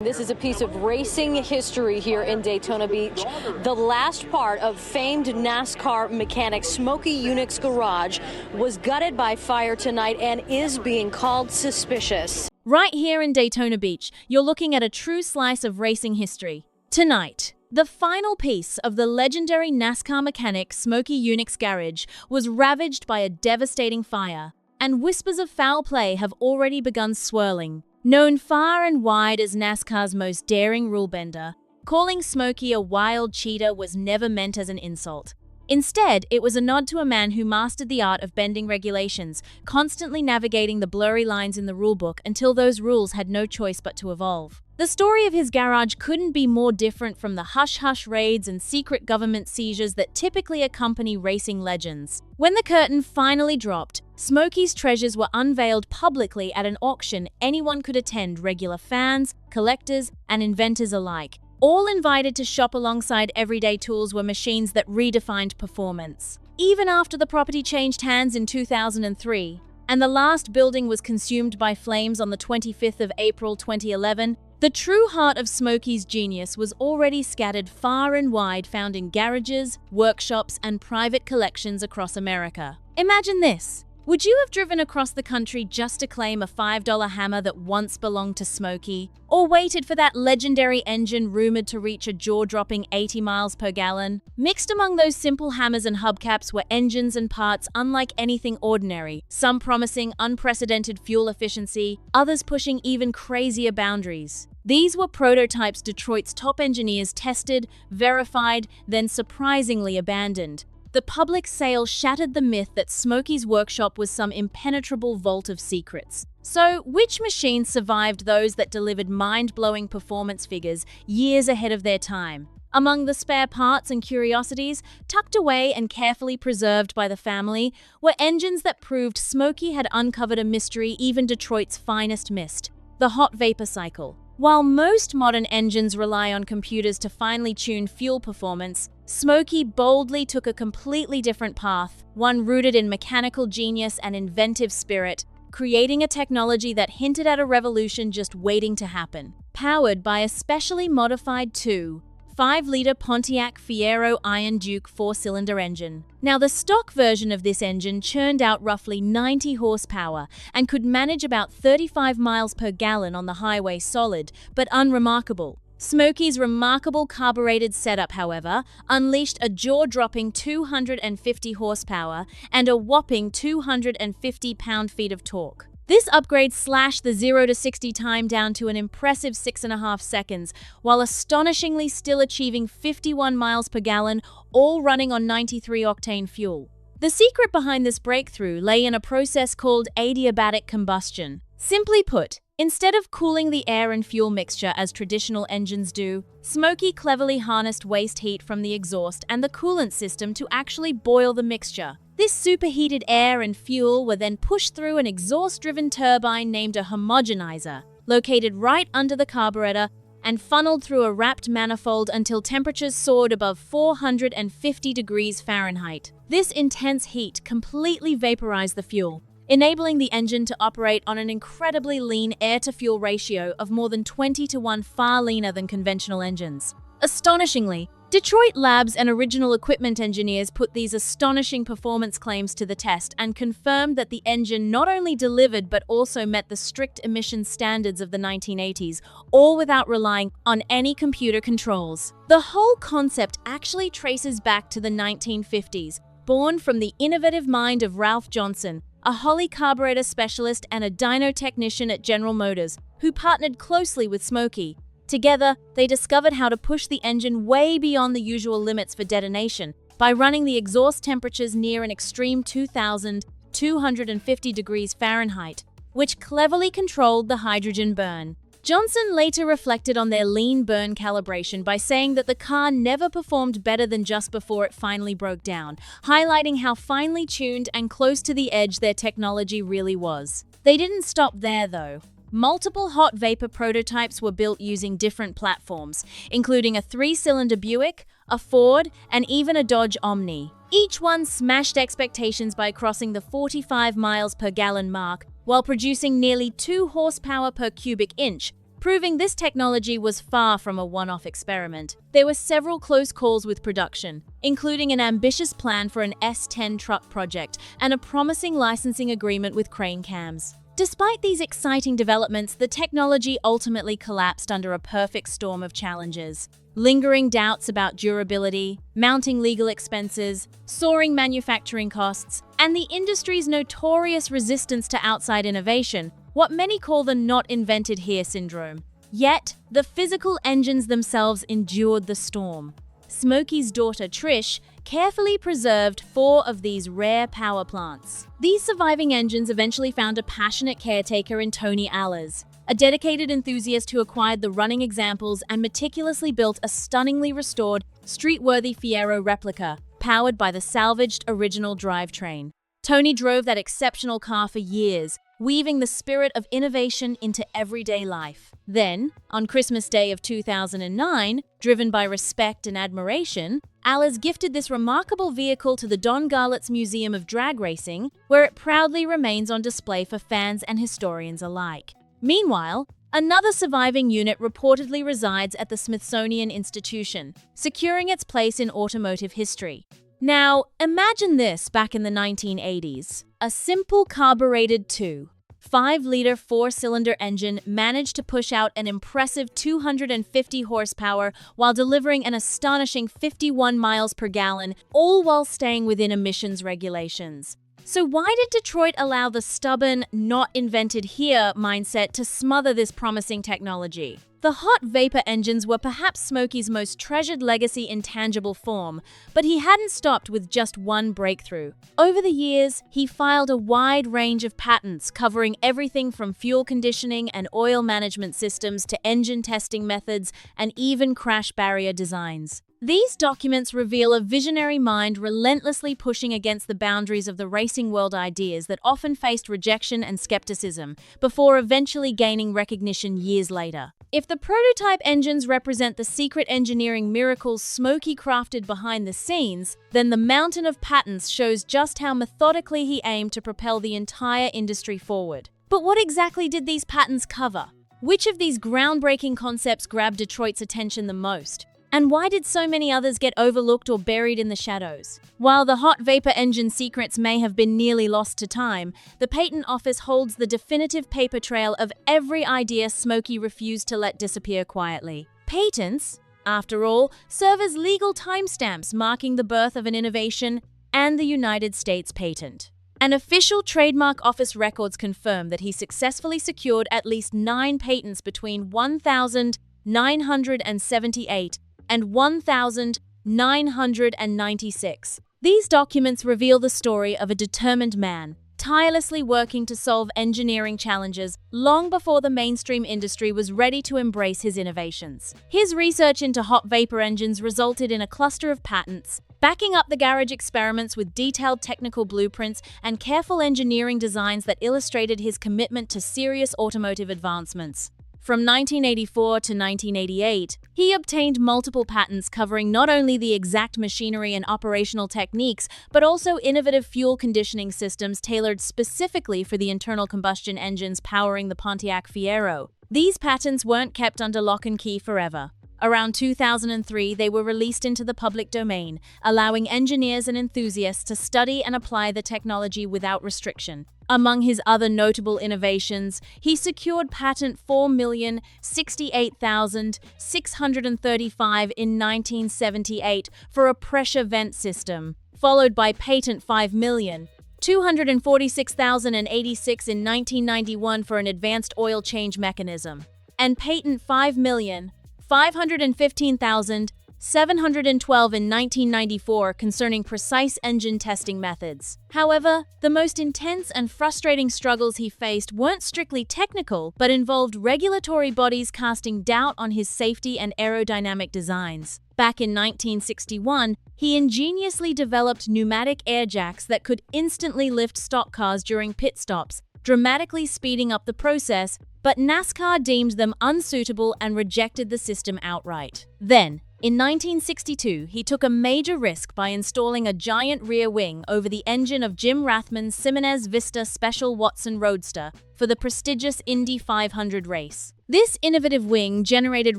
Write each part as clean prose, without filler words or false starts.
This is a piece of racing history here in Daytona Beach. The last part of famed NASCAR mechanic Smokey Yunick's garage was gutted by fire tonight and is being called suspicious. Right here in Daytona Beach, you're looking at a true slice of racing history. Tonight, the final piece of the legendary NASCAR mechanic Smokey Yunick's garage was ravaged by a devastating fire, and whispers of foul play have already begun swirling. Known far and wide as NASCAR's most daring rule-bender, calling Smokey a wild cheater was never meant as an insult. Instead, it was a nod to a man who mastered the art of bending regulations, constantly navigating the blurry lines in the rulebook until those rules had no choice but to evolve. The story of his garage couldn't be more different from the hush-hush raids and secret government seizures that typically accompany racing legends. When the curtain finally dropped, Smokey's treasures were unveiled publicly at an auction anyone could attend, regular fans, collectors, and inventors alike. All invited to shop alongside everyday tools were machines that redefined performance. Even after the property changed hands in 2003, and the last building was consumed by flames on the 25th of April 2011, the true heart of Smokey's genius was already scattered far and wide, found in garages, workshops, and private collections across America. Imagine this. Would you have driven across the country just to claim a $5 hammer that once belonged to Smokey? Or waited for that legendary engine rumored to reach a jaw-dropping 80 miles per gallon? Mixed among those simple hammers and hubcaps were engines and parts unlike anything ordinary, some promising unprecedented fuel efficiency, others pushing even crazier boundaries. These were prototypes Detroit's top engineers tested, verified, then surprisingly abandoned. The public sale shattered the myth that Smokey's workshop was some impenetrable vault of secrets. So, which machines survived those that delivered mind-blowing performance figures years ahead of their time? Among the spare parts and curiosities, tucked away and carefully preserved by the family, were engines that proved Smokey had uncovered a mystery even Detroit's finest missed: the hot vapor cycle. While most modern engines rely on computers to finely tune fuel performance, Smokey boldly took a completely different path, one rooted in mechanical genius and inventive spirit, creating a technology that hinted at a revolution just waiting to happen. Powered by a specially modified 2.5-liter Pontiac Fiero Iron Duke 4-cylinder engine. Now, the stock version of this engine churned out roughly 90 horsepower and could manage about 35 miles per gallon on the highway solid, but unremarkable. Smokey's remarkable carbureted setup, however, unleashed a jaw-dropping 250 horsepower and a whopping 250 pound-feet of torque. This upgrade slashed the 0 to 60 time down to an impressive 6.5 seconds, while astonishingly still achieving 51 miles per gallon, all running on 93-octane fuel. The secret behind this breakthrough lay in a process called adiabatic combustion. Simply put, instead of cooling the air and fuel mixture as traditional engines do, Smokey cleverly harnessed waste heat from the exhaust and the coolant system to actually boil the mixture. This superheated air and fuel were then pushed through an exhaust-driven turbine named a homogenizer, located right under the carburetor, and funneled through a wrapped manifold until temperatures soared above 450 degrees Fahrenheit. This intense heat completely vaporized the fuel, enabling the engine to operate on an incredibly lean air-to-fuel ratio of more than 20 to 1, far leaner than conventional engines. Astonishingly, Detroit Labs and original equipment engineers put these astonishing performance claims to the test and confirmed that the engine not only delivered but also met the strict emissions standards of the 1980s, all without relying on any computer controls. The whole concept actually traces back to the 1950s, born from the innovative mind of Ralph Johnson, a Holley carburetor specialist and a dyno technician at General Motors, who partnered closely with Smokey. Together, they discovered how to push the engine way beyond the usual limits for detonation by running the exhaust temperatures near an extreme 2,250 degrees Fahrenheit, which cleverly controlled the hydrogen burn. Johnson later reflected on their lean burn calibration by saying that the car never performed better than just before it finally broke down, highlighting how finely tuned and close to the edge their technology really was. They didn't stop there, though. Multiple hot vapor prototypes were built using different platforms, including a 3-cylinder Buick, a Ford, and even a Dodge Omni. Each one smashed expectations by crossing the 45 miles per gallon mark while producing nearly 2 horsepower per cubic inch, proving this technology was far from a one-off experiment. There were several close calls with production, including an ambitious plan for an S10 truck project and a promising licensing agreement with Crane Cams. Despite these exciting developments, the technology ultimately collapsed under a perfect storm of challenges. Lingering doubts about durability, mounting legal expenses, soaring manufacturing costs, and the industry's notorious resistance to outside innovation, what many call the not invented here syndrome. Yet, the physical engines themselves endured the storm. Smokey's daughter Trish carefully preserved 4 of these rare power plants. These surviving engines eventually found a passionate caretaker in Tony Allers, a dedicated enthusiast who acquired the running examples and meticulously built a stunningly restored, street-worthy Fiero replica, powered by the salvaged original drivetrain. Tony drove that exceptional car for years, weaving the spirit of innovation into everyday life. Then, on Christmas Day of 2009, driven by respect and admiration, Allers gifted this remarkable vehicle to the Don Garlits Museum of Drag Racing, where it proudly remains on display for fans and historians alike. Meanwhile, another surviving unit reportedly resides at the Smithsonian Institution, securing its place in automotive history. Now, imagine this back in the 1980s. A simple carbureted 2.5-liter 4-cylinder engine managed to push out an impressive 250 horsepower while delivering an astonishing 51 miles per gallon, all while staying within emissions regulations. So why did Detroit allow the stubborn, not invented here mindset to smother this promising technology? The hot vapor engines were perhaps Smokey's most treasured legacy in tangible form, but he hadn't stopped with just one breakthrough. Over the years, he filed a wide range of patents covering everything from fuel conditioning and oil management systems to engine testing methods and even crash barrier designs. These documents reveal a visionary mind relentlessly pushing against the boundaries of the racing world ideas that often faced rejection and skepticism, before eventually gaining recognition years later. If the prototype engines represent the secret engineering miracles Smokey crafted behind the scenes, then the mountain of patents shows just how methodically he aimed to propel the entire industry forward. But what exactly did these patents cover? Which of these groundbreaking concepts grabbed Detroit's attention the most? And why did so many others get overlooked or buried in the shadows? While the hot vapor engine secrets may have been nearly lost to time, the Patent Office holds the definitive paper trail of every idea Smokey refused to let disappear quietly. Patents, after all, serve as legal timestamps marking the birth of an innovation and the United States patent. An official trademark office records confirm that he successfully secured at least 9 patents between 1978 and 1996. These documents reveal the story of a determined man, tirelessly working to solve engineering challenges long before the mainstream industry was ready to embrace his innovations. His research into hot vapor engines resulted in a cluster of patents, backing up the garage experiments with detailed technical blueprints and careful engineering designs that illustrated his commitment to serious automotive advancements. From 1984 to 1988, he obtained multiple patents covering not only the exact machinery and operational techniques, but also innovative fuel conditioning systems tailored specifically for the internal combustion engines powering the Pontiac Fiero. These patents weren't kept under lock and key forever. Around 2003, they were released into the public domain, allowing engineers and enthusiasts to study and apply the technology without restriction. Among his other notable innovations, he secured patent 4,068,635 in 1978 for a pressure vent system, followed by patent 5,246,086 in 1991 for an advanced oil change mechanism, and patent 5,515,712 in 1994 concerning precise engine testing methods. However, the most intense and frustrating struggles he faced weren't strictly technical, but involved regulatory bodies casting doubt on his safety and aerodynamic designs. Back in 1961, he ingeniously developed pneumatic air jacks that could instantly lift stock cars during pit stops, dramatically speeding up the process, but NASCAR deemed them unsuitable and rejected the system outright. Then, In 1962, he took a major risk by installing a giant rear wing over the engine of Jim Rathman's Simonez Vista Special Watson Roadster for the prestigious Indy 500 race. This innovative wing generated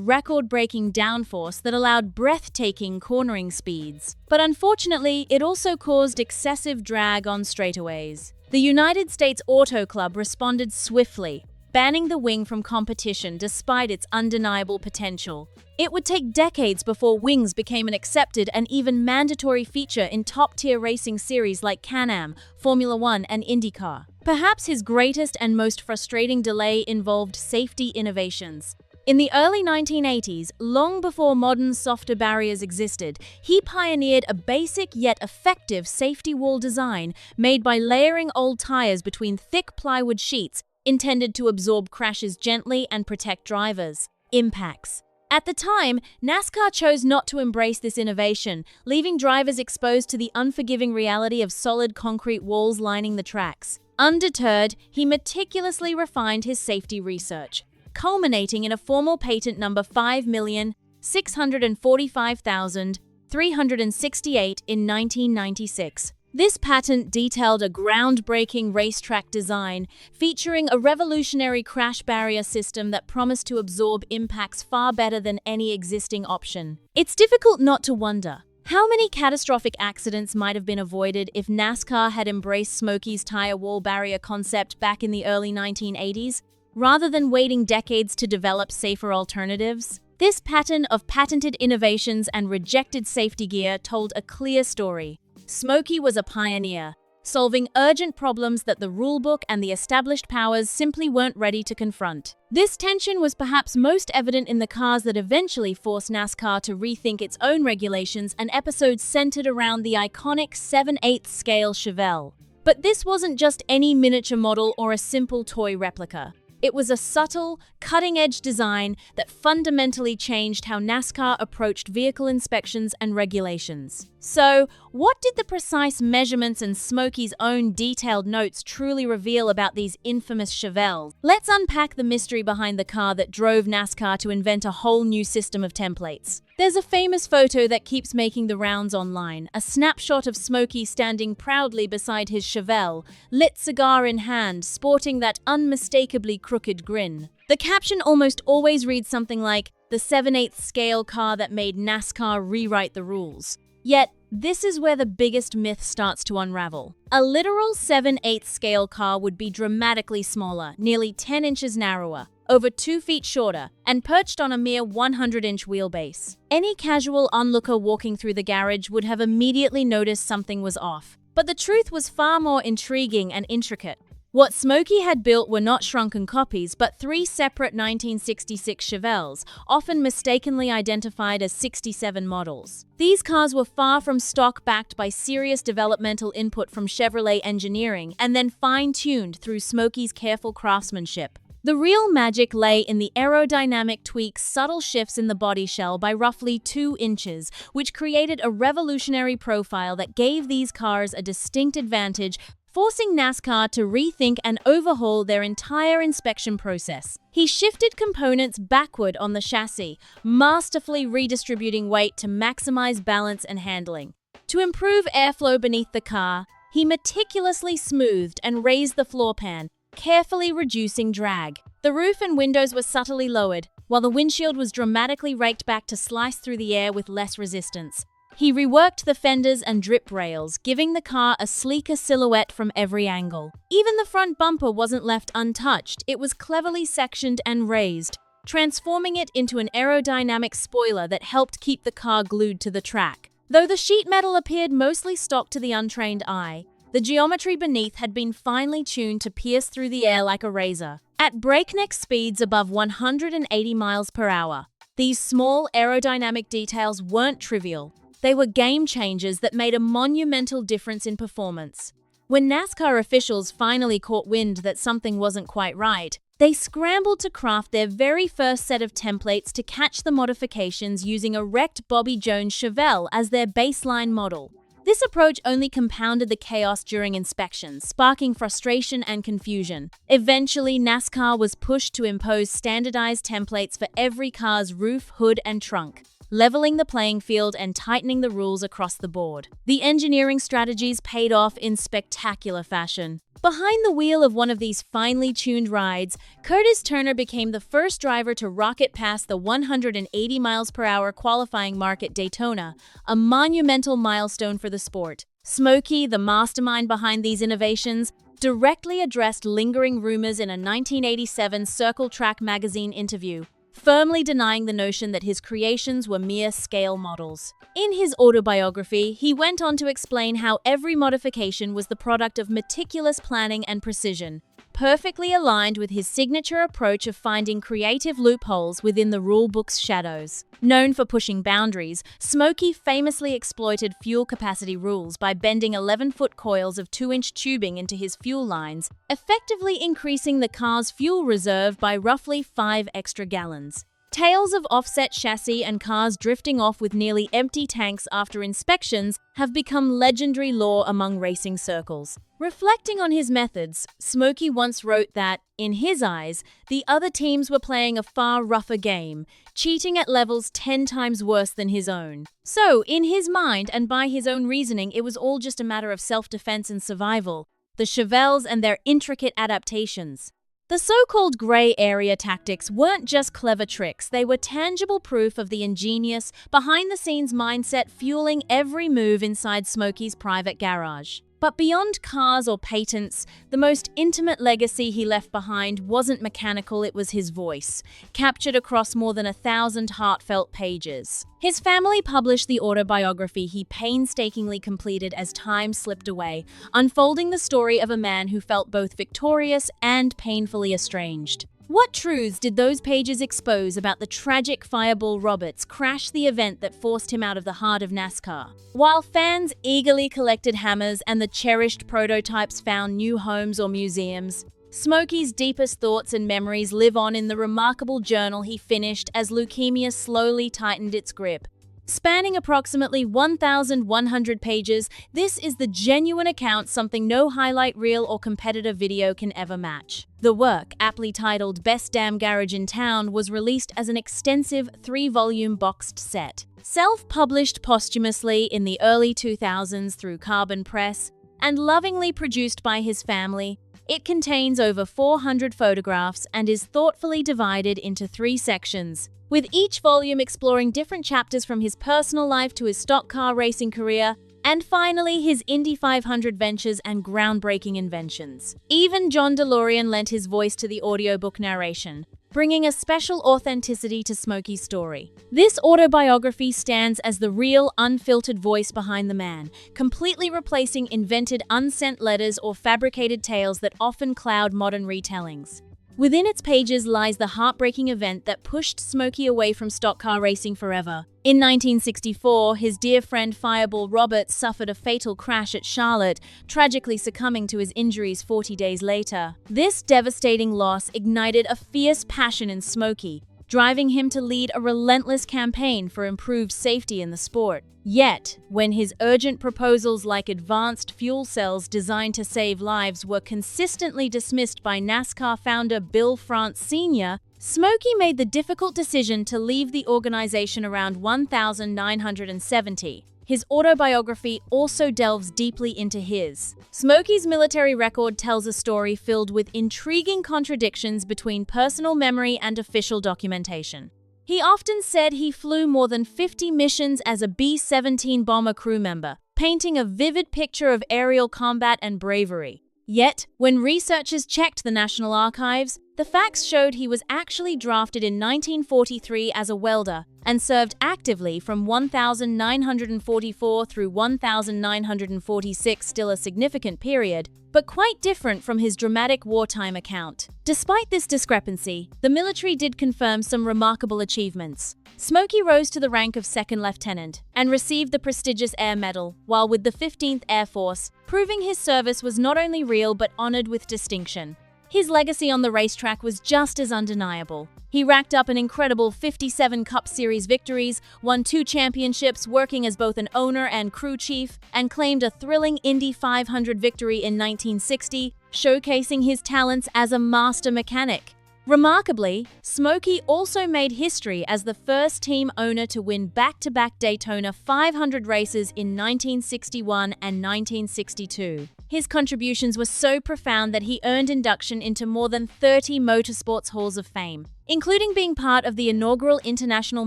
record-breaking downforce that allowed breathtaking cornering speeds. But unfortunately, it also caused excessive drag on straightaways. The United States Auto Club responded swiftly, banning the wing from competition despite its undeniable potential. It would take decades before wings became an accepted and even mandatory feature in top-tier racing series like Can-Am, Formula One, and IndyCar. Perhaps his greatest and most frustrating delay involved safety innovations. In the early 1980s, long before modern softer barriers existed, he pioneered a basic yet effective safety wall design made by layering old tires between thick plywood sheets intended to absorb crashes gently and protect drivers. Impacts. At the time, NASCAR chose not to embrace this innovation, leaving drivers exposed to the unforgiving reality of solid concrete walls lining the tracks. Undeterred, he meticulously refined his safety research, culminating in a formal patent number 5,645,368 in 1996. This patent detailed a groundbreaking racetrack design featuring a revolutionary crash barrier system that promised to absorb impacts far better than any existing option. It's difficult not to wonder, how many catastrophic accidents might have been avoided if NASCAR had embraced Smokey's tire wall barrier concept back in the early 1980s, rather than waiting decades to develop safer alternatives? This pattern of patented innovations and rejected safety gear told a clear story. Smokey was a pioneer, solving urgent problems that the rulebook and the established powers simply weren't ready to confront. This tension was perhaps most evident in the cars that eventually forced NASCAR to rethink its own regulations, and episodes centered around the iconic 7/8 scale Chevelle. But this wasn't just any miniature model or a simple toy replica. It was a subtle, cutting-edge design that fundamentally changed how NASCAR approached vehicle inspections and regulations. So, what did the precise measurements and Smokey's own detailed notes truly reveal about these infamous Chevelles? Let's unpack the mystery behind the car that drove NASCAR to invent a whole new system of templates. There's a famous photo that keeps making the rounds online, a snapshot of Smokey standing proudly beside his Chevelle, lit cigar in hand, sporting that unmistakably crooked grin. The caption almost always reads something like, "The 7/8 scale car that made NASCAR rewrite the rules." Yet, this is where the biggest myth starts to unravel. A literal 7/8 scale car would be dramatically smaller, nearly 10 inches narrower, over 2 feet shorter, and perched on a mere 100-inch wheelbase. Any casual onlooker walking through the garage would have immediately noticed something was off. But the truth was far more intriguing and intricate. What Smokey had built were not shrunken copies, but 3 separate 1966 Chevelles, often mistakenly identified as 67 models. These cars were far from stock, backed by serious developmental input from Chevrolet engineering, and then fine-tuned through Smokey's careful craftsmanship. The real magic lay in the aerodynamic tweaks, subtle shifts in the body shell by roughly 2 inches, which created a revolutionary profile that gave these cars a distinct advantage, forcing NASCAR to rethink and overhaul their entire inspection process. He shifted components backward on the chassis, masterfully redistributing weight to maximize balance and handling. To improve airflow beneath the car, he meticulously smoothed and raised the floor pan, carefully reducing drag. The roof and windows were subtly lowered, while the windshield was dramatically raked back to slice through the air with less resistance. He reworked the fenders and drip rails, giving the car a sleeker silhouette from every angle. Even the front bumper wasn't left untouched. It was cleverly sectioned and raised, transforming it into an aerodynamic spoiler that helped keep the car glued to the track. Though the sheet metal appeared mostly stock to the untrained eye, the geometry beneath had been finely tuned to pierce through the air like a razor. At breakneck speeds above 180 miles per hour, these small aerodynamic details weren't trivial. They were game changers that made a monumental difference in performance. When NASCAR officials finally caught wind that something wasn't quite right, they scrambled to craft their very first set of templates to catch the modifications, using a wrecked Bobby Jones Chevelle as their baseline model. This approach only compounded the chaos during inspections, sparking frustration and confusion. Eventually, NASCAR was pushed to impose standardized templates for every car's roof, hood, and trunk. leveling the playing field and tightening the rules across the board. The engineering strategies paid off in spectacular fashion. Behind the wheel of one of these finely tuned rides, Curtis Turner became the first driver to rocket past the 180 miles per hour qualifying mark at Daytona, a monumental milestone for the sport. Smokey, the mastermind behind these innovations, directly addressed lingering rumors in a 1987 Circle Track magazine interview, firmly denying the notion that his creations were mere scale models. In his autobiography, he went on to explain how every modification was the product of meticulous planning and precision, perfectly aligned with his signature approach of finding creative loopholes within the rulebook's shadows. Known for pushing boundaries, Smokey famously exploited fuel capacity rules by bending 11-foot coils of 2-inch tubing into his fuel lines, effectively increasing the car's fuel reserve by roughly 5 extra gallons. Tales of offset chassis and cars drifting off with nearly empty tanks after inspections have become legendary lore among racing circles. Reflecting on his methods, Smokey once wrote that, in his eyes, the other teams were playing a far rougher game, cheating at levels 10 times worse than his own. So, in his mind and by his own reasoning, it was all just a matter of self-defense and survival, the Chevelles and their intricate adaptations. The so-called gray area tactics weren't just clever tricks, they were tangible proof of the ingenious, behind-the-scenes mindset fueling every move inside Smokey's private garage. But beyond cars or patents, the most intimate legacy he left behind wasn't mechanical, it was his voice, captured across more than 1,000 heartfelt pages. His family published the autobiography he painstakingly completed as time slipped away, unfolding the story of a man who felt both victorious and painfully estranged. What truths did those pages expose about the tragic Fireball Roberts crash the event that forced him out of the heart of NASCAR? While fans eagerly collected hammers and the cherished prototypes found new homes or museums, Smokey's deepest thoughts and memories live on in the remarkable journal he finished as leukemia slowly tightened its grip. Spanning approximately 1,100 pages, this is the genuine account, something no highlight reel or competitor video can ever match. The work, aptly titled Best Damn Garage in Town, was released as an extensive 3-volume boxed set. Self-published posthumously in the early 2000s through Carbon Press, and lovingly produced by his family, it contains over 400 photographs and is thoughtfully divided into 3 sections, with each volume exploring different chapters from his personal life to his stock car racing career, and finally his Indy 500 ventures and groundbreaking inventions. Even John DeLorean lent his voice to the audiobook narration, bringing a special authenticity to Smokey's story. This autobiography stands as the real, unfiltered voice behind the man, completely replacing invented, unsent letters or fabricated tales that often cloud modern retellings. Within its pages lies the heartbreaking event that pushed Smokey away from stock car racing forever. In 1964, his dear friend Fireball Roberts suffered a fatal crash at Charlotte, tragically succumbing to his injuries 40 days later. This devastating loss ignited a fierce passion in Smokey, driving him to lead a relentless campaign for improved safety in the sport. Yet, when his urgent proposals like advanced fuel cells designed to save lives were consistently dismissed by NASCAR founder Bill France Sr., Smokey made the difficult decision to leave the organization around 1970. His autobiography also delves deeply into his. Smokey's military record tells a story filled with intriguing contradictions between personal memory and official documentation. He often said he flew more than 50 missions as a B-17 bomber crew member, painting a vivid picture of aerial combat and bravery. Yet, when researchers checked the National Archives, the facts showed he was actually drafted in 1943 as a welder and served actively from 1944 through 1946, still a significant period, but quite different from his dramatic wartime account. Despite this discrepancy, the military did confirm some remarkable achievements. Smokey rose to the rank of second lieutenant and received the prestigious Air Medal while with the 15th Air Force, proving his service was not only real but honored with distinction. His legacy on the racetrack was just as undeniable. He racked up an incredible 57 Cup Series victories, won 2 championships working as both an owner and crew chief, and claimed a thrilling Indy 500 victory in 1960, showcasing his talents as a master mechanic. Remarkably, Smokey also made history as the first team owner to win back-to-back Daytona 500 races in 1961 and 1962. His contributions were so profound that he earned induction into more than 30 motorsports halls of fame, including being part of the inaugural International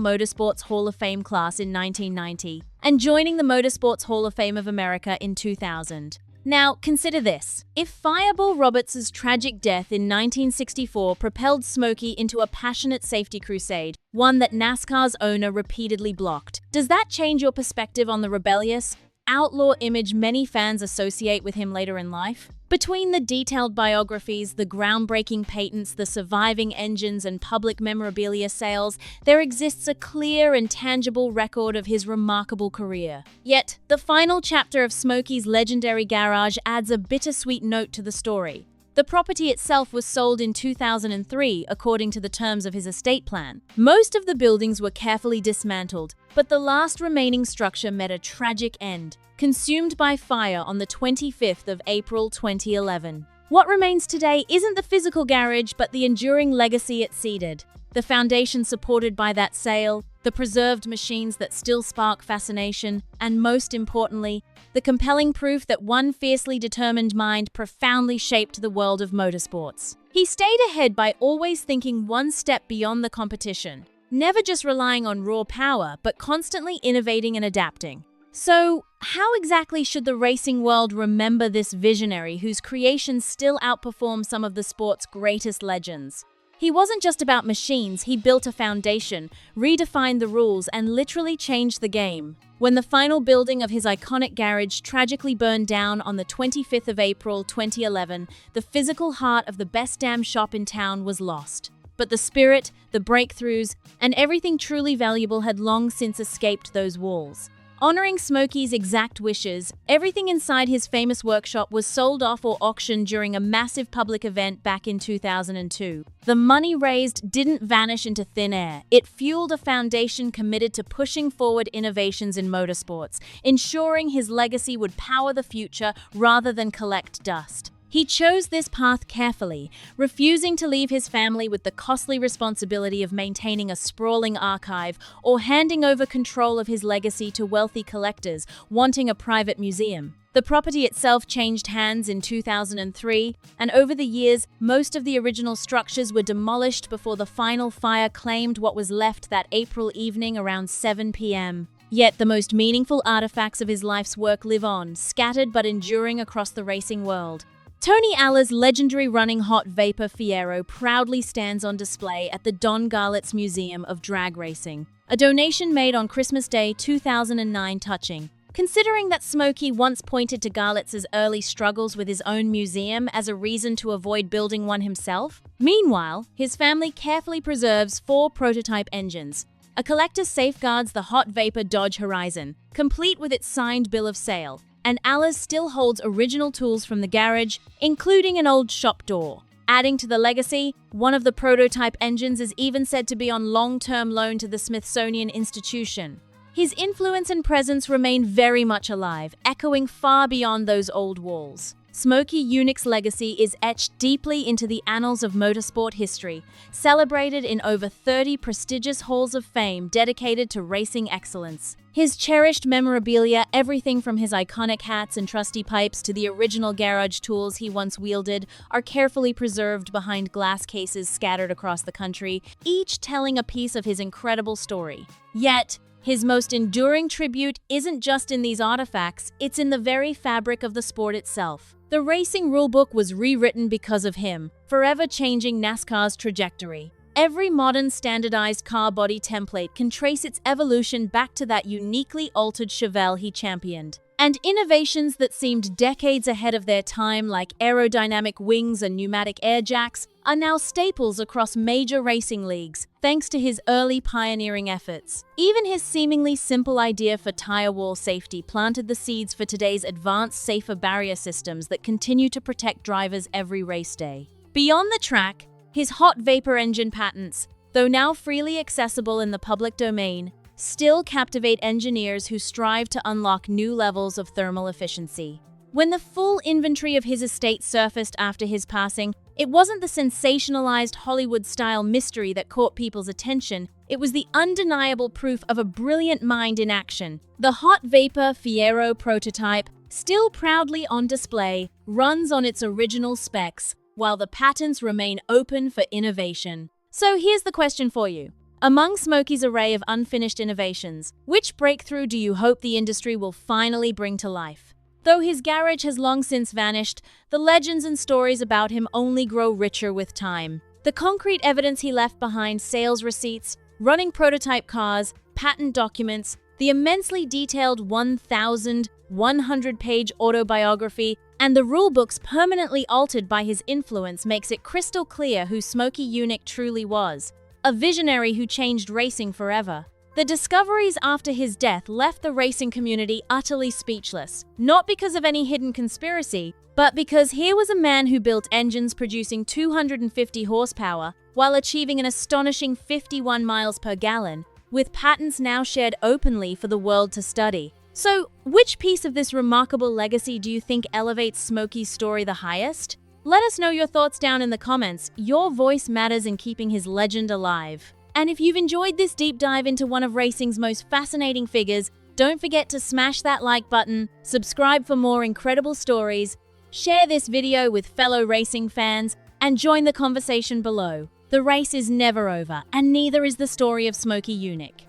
Motorsports Hall of Fame class in 1990 and joining the Motorsports Hall of Fame of America in 2000. Now, consider this. If Fireball Roberts' tragic death in 1964 propelled Smokey into a passionate safety crusade, one that NASCAR's owner repeatedly blocked, does that change your perspective on the rebellious, outlaw image many fans associate with him later in life? Between the detailed biographies, the groundbreaking patents, the surviving engines, and public memorabilia sales, there exists a clear and tangible record of his remarkable career. Yet, the final chapter of Smokey's legendary garage adds a bittersweet note to the story. The property itself was sold in 2003, according to the terms of his estate plan. Most of the buildings were carefully dismantled, but the last remaining structure met a tragic end, consumed by fire on the 25th of April 2011. What remains today isn't the physical garage, but the enduring legacy it seeded. The foundation supported by that sale, the preserved machines that still spark fascination, and most importantly, the compelling proof that one fiercely determined mind profoundly shaped the world of motorsports. He stayed ahead by always thinking one step beyond the competition, never just relying on raw power, but constantly innovating and adapting. So, how exactly should the racing world remember this visionary whose creations still outperform some of the sport's greatest legends? He wasn't just about machines, he built a foundation, redefined the rules, and literally changed the game. When the final building of his iconic garage tragically burned down on the 25th of April 2011, the physical heart of the best damn shop in town was lost. But the spirit, the breakthroughs, and everything truly valuable had long since escaped those walls. Honoring Smokey's exact wishes, everything inside his famous workshop was sold off or auctioned during a massive public event back in 2002. The money raised didn't vanish into thin air. It fueled a foundation committed to pushing forward innovations in motorsports, ensuring his legacy would power the future rather than collect dust. He chose this path carefully, refusing to leave his family with the costly responsibility of maintaining a sprawling archive or handing over control of his legacy to wealthy collectors wanting a private museum. The property itself changed hands in 2003, and over the years, most of the original structures were demolished before the final fire claimed what was left that April evening around 7 p.m. Yet the most meaningful artifacts of his life's work live on, scattered but enduring across the racing world. Tony Alla's legendary running hot vapor Fiero proudly stands on display at the Don Garlits Museum of Drag Racing, a donation made on Christmas Day 2009 touching. Considering that Smokey once pointed to Garlits' early struggles with his own museum as a reason to avoid building one himself, meanwhile, his family carefully preserves 4 prototype engines. A collector safeguards the hot vapor Dodge Horizon, complete with its signed bill of sale, and Alla's still holds original tools from the garage, including an old shop door. Adding to the legacy, one of the prototype engines is even said to be on long-term loan to the Smithsonian Institution. His influence and presence remain very much alive, echoing far beyond those old walls. Smokey Yunick's legacy is etched deeply into the annals of motorsport history, celebrated in over 30 prestigious halls of fame dedicated to racing excellence. His cherished memorabilia, everything from his iconic hats and trusty pipes to the original garage tools he once wielded, are carefully preserved behind glass cases scattered across the country, each telling a piece of his incredible story. Yet, his most enduring tribute isn't just in these artifacts, it's in the very fabric of the sport itself. The racing rulebook was rewritten because of him, forever changing NASCAR's trajectory. Every modern standardized car body template can trace its evolution back to that uniquely altered Chevelle he championed. And innovations that seemed decades ahead of their time, like aerodynamic wings and pneumatic air jacks, are now staples across major racing leagues, thanks to his early pioneering efforts. Even his seemingly simple idea for tire wall safety planted the seeds for today's advanced, safer barrier systems that continue to protect drivers every race day. Beyond the track, his hot vapor engine patents, though now freely accessible in the public domain, still captivate engineers who strive to unlock new levels of thermal efficiency. When the full inventory of his estate surfaced after his passing, It wasn't the sensationalized Hollywood-style mystery that caught people's attention, it was the undeniable proof of a brilliant mind in action. The hot vapor Fiero prototype, still proudly on display, runs on its original specs, while the patents remain open for innovation. So here's the question for you. Among Smokey's array of unfinished innovations, which breakthrough do you hope the industry will finally bring to life? Though his garage has long since vanished, the legends and stories about him only grow richer with time. The concrete evidence he left behind, sales receipts, running prototype cars, patent documents, the immensely detailed 1,100-page autobiography, and the rulebooks permanently altered by his influence makes it crystal clear who Smokey Yunick truly was. A visionary who changed racing forever. The discoveries after his death left the racing community utterly speechless, not because of any hidden conspiracy, but because here was a man who built engines producing 250 horsepower while achieving an astonishing 51 miles per gallon, with patents now shared openly for the world to study. So, which piece of this remarkable legacy do you think elevates Smokey's story the highest? Let us know your thoughts down in the comments. Your voice matters in keeping his legend alive. And if you've enjoyed this deep dive into one of racing's most fascinating figures, don't forget to smash that like button, subscribe for more incredible stories, share this video with fellow racing fans, and join the conversation below. The race is never over, and neither is the story of Smokey Yunick.